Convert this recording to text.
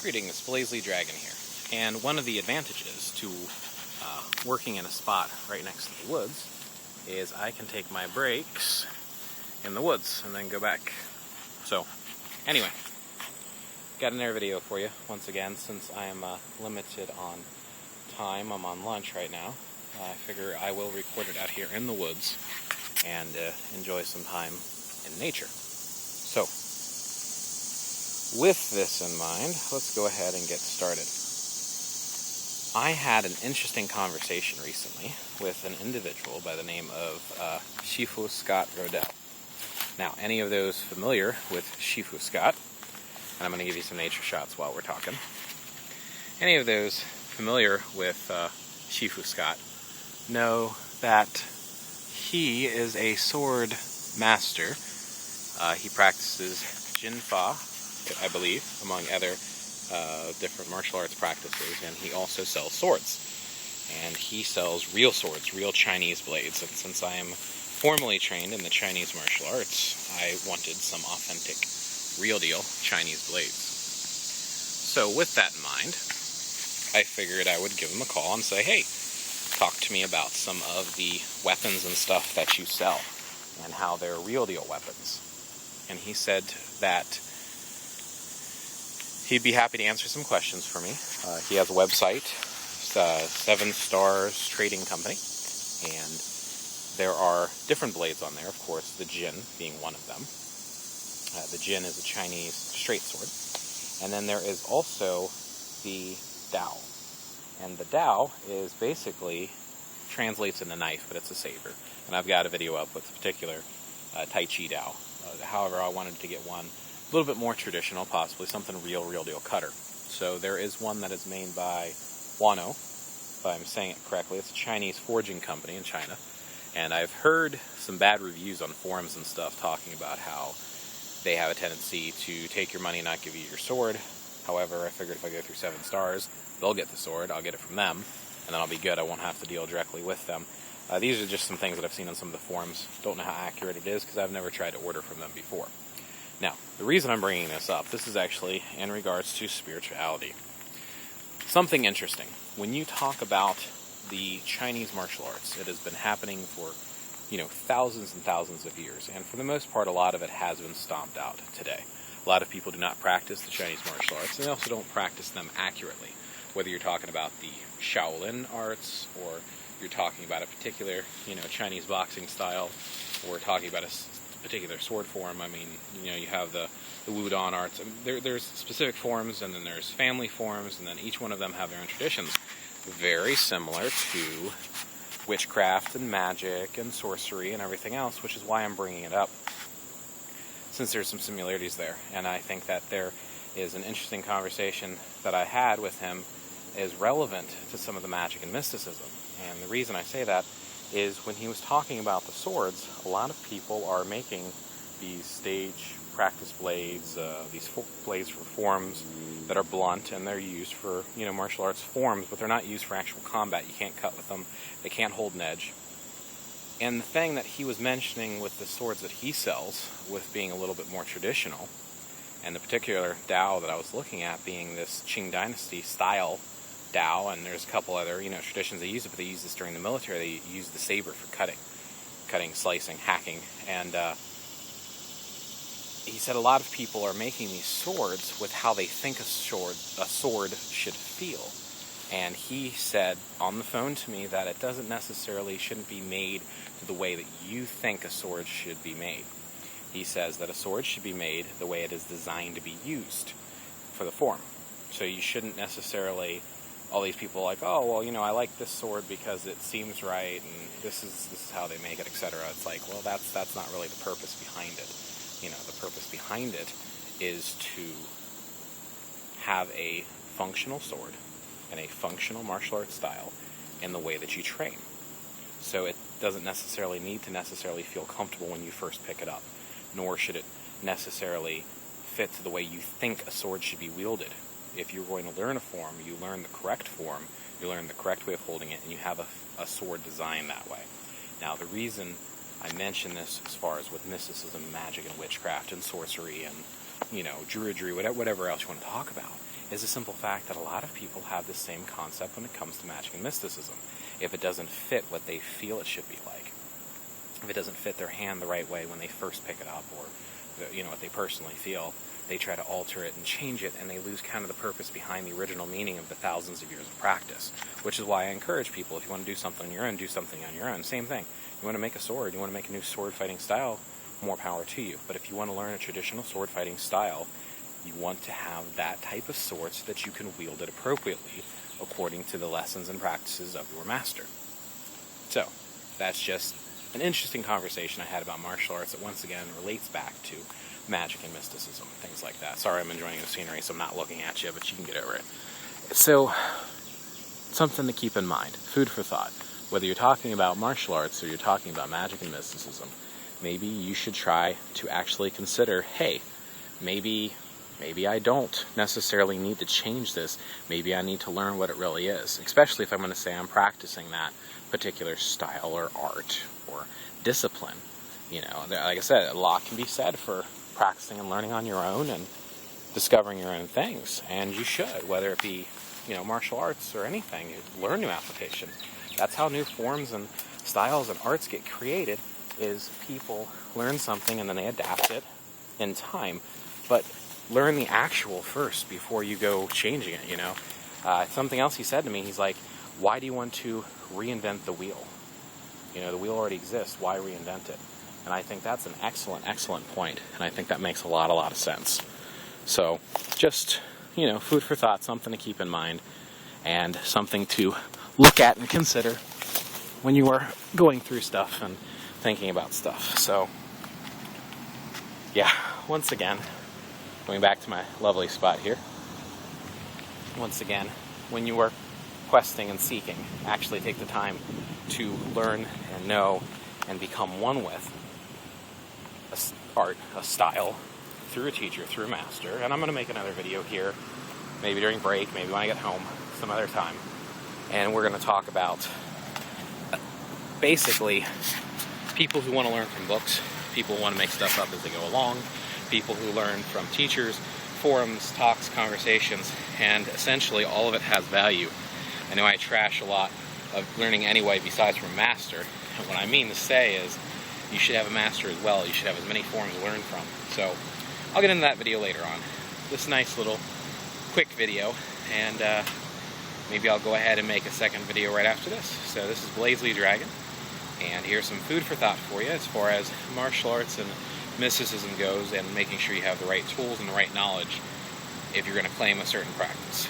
Greetings, BlazeLeeDragon here. And one of the advantages to working in a spot right next to the woods is I can take my breaks in the woods and then go back. So, anyway, got another video for you once again. Since I am limited on time, I'm on lunch right now. I figure I will record it out here in the woods and enjoy some time in nature. So, with this in mind, let's go ahead and get started. I had an interesting conversation recently with an individual by the name of Shifu Scott Rodell. Now, any of those familiar with Shifu Scott, and I'm going to give you some nature shots while we're talking. Any of those familiar with Shifu Scott know that he is a sword master. He practices Jinfa, I believe, among other different martial arts practices, and he also sells swords. And he sells real swords, real Chinese blades, and since I am formally trained in the Chinese martial arts, I wanted some authentic, real deal Chinese blades. So with that in mind, I figured I would give him a call and say, hey, talk to me about some of the weapons and stuff that you sell, and how they're real deal weapons. And he said that he'd be happy to answer some questions for me. He has a website, 7 Stars Trading Company, and there are different blades on there, of course, the Jin being one of them. The Jin is a Chinese straight sword. And then there is also the Dao. And the Dao is basically, translates into knife, but it's a saber. And I've got a video up with a particular Tai Chi Dao. However, I wanted to get one a little bit more traditional, possibly something real deal cutter. So there is one that is made by Wano, if I'm saying it correctly. It's a Chinese forging company in China. And I've heard some bad reviews on forums and stuff talking about how they have a tendency to take your money and not give you your sword. However, I figured if I go through 7 Stars, they'll get the sword, I'll get it from them, and then I'll be good. I won't have to deal directly with them. These are just some things that I've seen on some of the forums. Don't know how accurate it is because I've never tried to order from them before. Now, the reason I'm bringing this up, this is actually in regards to spirituality. Something interesting. When you talk about the Chinese martial arts, it has been happening for, thousands and thousands of years. And for the most part, a lot of it has been stomped out today. A lot of people do not practice the Chinese martial arts, and they also don't practice them accurately. Whether you're talking about the Shaolin arts, or you're talking about a particular, Chinese boxing style, or talking about a particular sword form. I mean, you have the Wudon arts. There's specific forms, and then there's family forms, and then each one of them have their own traditions. Very similar to witchcraft and magic and sorcery and everything else, which is why I'm bringing it up, since there's some similarities there. And I think that there is an interesting conversation that I had with him is relevant to some of the magic and mysticism. And the reason I say that is when he was talking about the swords, a lot of people are making these stage practice blades, these blades for forms that are blunt, and they're used for, martial arts forms, but they're not used for actual combat. You can't cut with them. They can't hold an edge. And the thing that he was mentioning with the swords that he sells, with being a little bit more traditional, and the particular Dao that I was looking at being this Qing Dynasty style Dao, and there's a couple other, traditions they use it, but they use this during the military. They use the saber for cutting, slicing, hacking, and he said a lot of people are making these swords with how they think a sword should feel. And he said on the phone to me that it shouldn't be made to the way that you think a sword should be made. He says that a sword should be made the way it is designed to be used for the form. So you shouldn't necessarily, all these people are like, oh, well, I like this sword because it seems right, and this is how they make it, etc. It's like, well, that's not really the purpose behind it. The purpose behind it is to have a functional sword and a functional martial arts style in the way that you train. So it doesn't necessarily need to feel comfortable when you first pick it up, nor should it necessarily fit to the way you think a sword should be wielded. If you're going to learn a form, you learn the correct form, you learn the correct way of holding it, and you have a sword designed that way. Now, the reason I mention this as far as with mysticism, magic, and witchcraft, and sorcery, and druidry, whatever else you want to talk about, is the simple fact that a lot of people have the same concept when it comes to magic and mysticism. If it doesn't fit what they feel it should be like, if it doesn't fit their hand the right way when they first pick it up, or what they personally feel, they try to alter it and change it, and they lose kind of the purpose behind the original meaning of the thousands of years of practice. Which is why I encourage people, if you want to do something on your own, do something on your own. Same thing. You want to make a sword, you want to make a new sword fighting style, more power to you. But if you want to learn a traditional sword fighting style, you want to have that type of sword so that you can wield it appropriately according to the lessons and practices of your master. So, that's just an interesting conversation I had about martial arts that once again relates back to magic and mysticism, things like that. Sorry, I'm enjoying the scenery, so I'm not looking at you, but you can get over it. So, something to keep in mind, food for thought. Whether you're talking about martial arts or you're talking about magic and mysticism, maybe you should try to actually consider, hey, maybe I don't necessarily need to change this. Maybe I need to learn what it really is, especially if I'm going to say I'm practicing that particular style or art or discipline. Like I said, a lot can be said for practicing and learning on your own and discovering your own things, and you should, whether it be martial arts or anything. You learn new applications. That's how new forms and styles and arts get created, is people learn something and then they adapt it in time. But learn the actual first before you go changing it, Something else he said to me, he's like, why do you want to reinvent the wheel? The wheel already exists. Why reinvent it? And I think that's an excellent, excellent point. And I think that makes a lot of sense. So just, food for thought, something to keep in mind, and something to look at and consider when you are going through stuff and thinking about stuff. So, yeah, once again, going back to my lovely spot here. Once again, when you are questing and seeking, actually take the time to learn and know and become one with a style, through a teacher, through a master. And I'm going to make another video here, maybe during break, maybe when I get home, some other time. And we're going to talk about basically people who want to learn from books, people who want to make stuff up as they go along, people who learn from teachers, forums, talks, conversations, and essentially all of it has value. I know I trash a lot of learning anyway besides from a master, and what I mean to say is you should have a master as well. You should have as many forms to learn from. So I'll get into that video later on. This nice little quick video, and maybe I'll go ahead and make a second video right after this. So this is BlazeLeeDragon, and here's some food for thought for you as far as martial arts and mysticism goes, and making sure you have the right tools and the right knowledge if you're going to claim a certain practice.